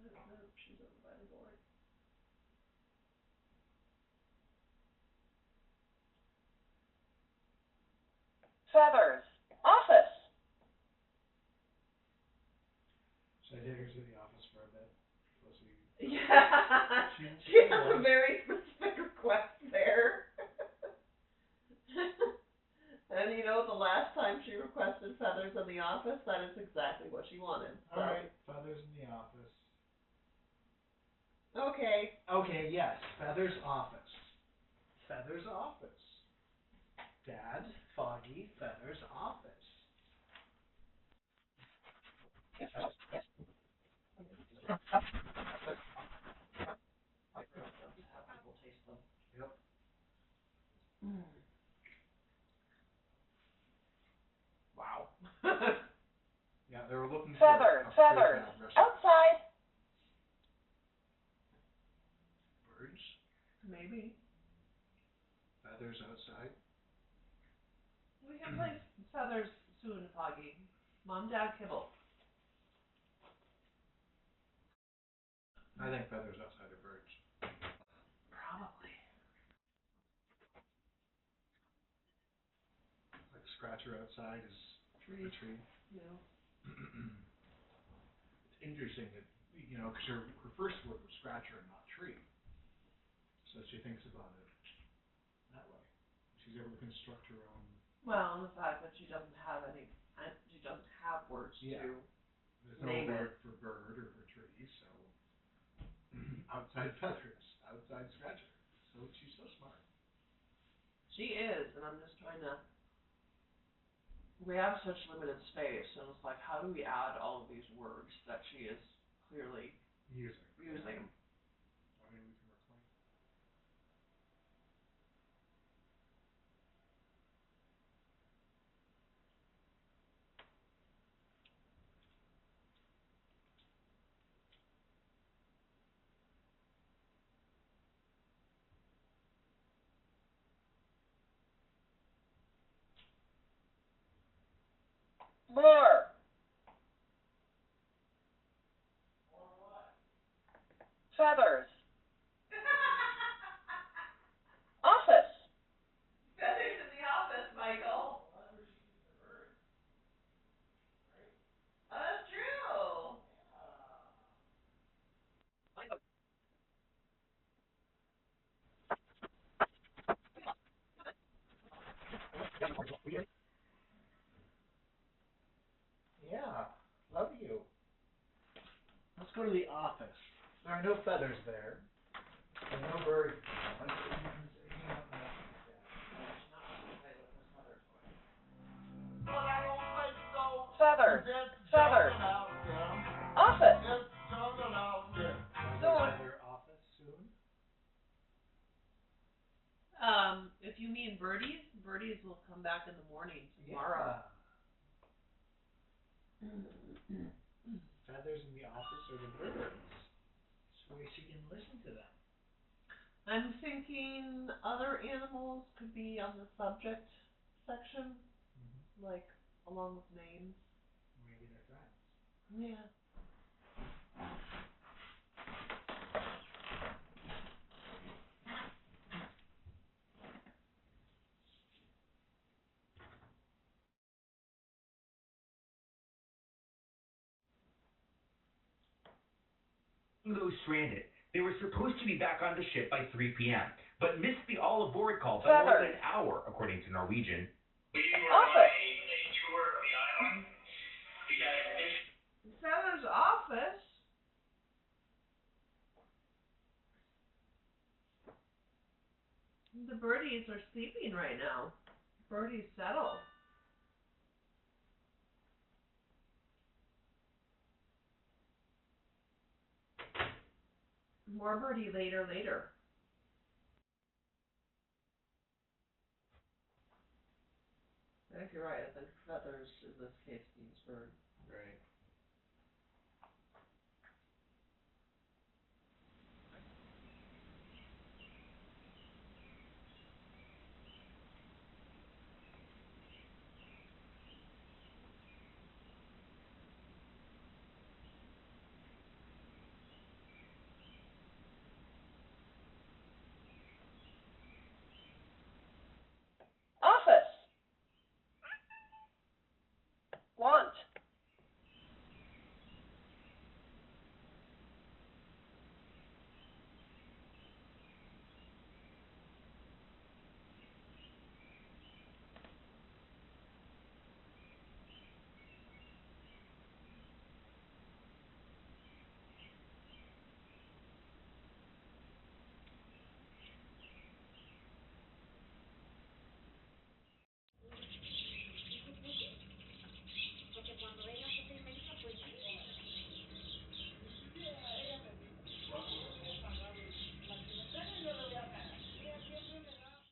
Nope, she's over by the board. Feathers. Office. Should I take her to the office for a bit? Yeah. She has a very specific request there. And you know, the last time she requested feathers in the office, that is exactly what she wanted. So. Alright, feathers in the office. Okay. Okay, yes, Feathers office. Feathers office. Dad, Foggy, Feathers office. Yep. Wow. Yeah, they were looking for Feathers. a Feathers. prefab restaurant. Outside. Birds? Maybe. Feathers outside? We can play feathers soon, Foggy. Mom, Dad, kibble. I think feathers outside are birds. Probably. Like scratcher outside is Tree. a tree. Yeah. It's interesting that, you know, because her first word was scratcher and not tree. So she thinks about it that way. She's able to construct her own. Well, and the fact that she doesn't have words Yeah. to There's no name word it. for bird or for tree, so outside feathers, outside scratcher. So she's so smart. She is, and I'm just trying to. We have such limited space, and it's like, how do we add all of these words that she is clearly Using. using? I mean, we can reclaim. More. Feathers. Office. Feathers in the office, Michael. That's true. Yeah, love you. Let's go to the office. There are no feathers there. And no birds. Feathers. Feathers. Office. Feather office soon. If you mean birdies will come back in the morning tomorrow. Yeah. Feathers in the office are the birds. So she can listen to them. I'm thinking other animals could be on the subject section, like along with names. Maybe they're friends. Yeah. Go stranded. They were supposed to be back on the ship by 3 p.m., but missed the all-aboard call by more than an hour, according to Norwegian. Office. A tour of the island. We got Feathers office. The birdies are sleeping right now. Birdies settle. More birdie later. I think you're right. I think feathers in this case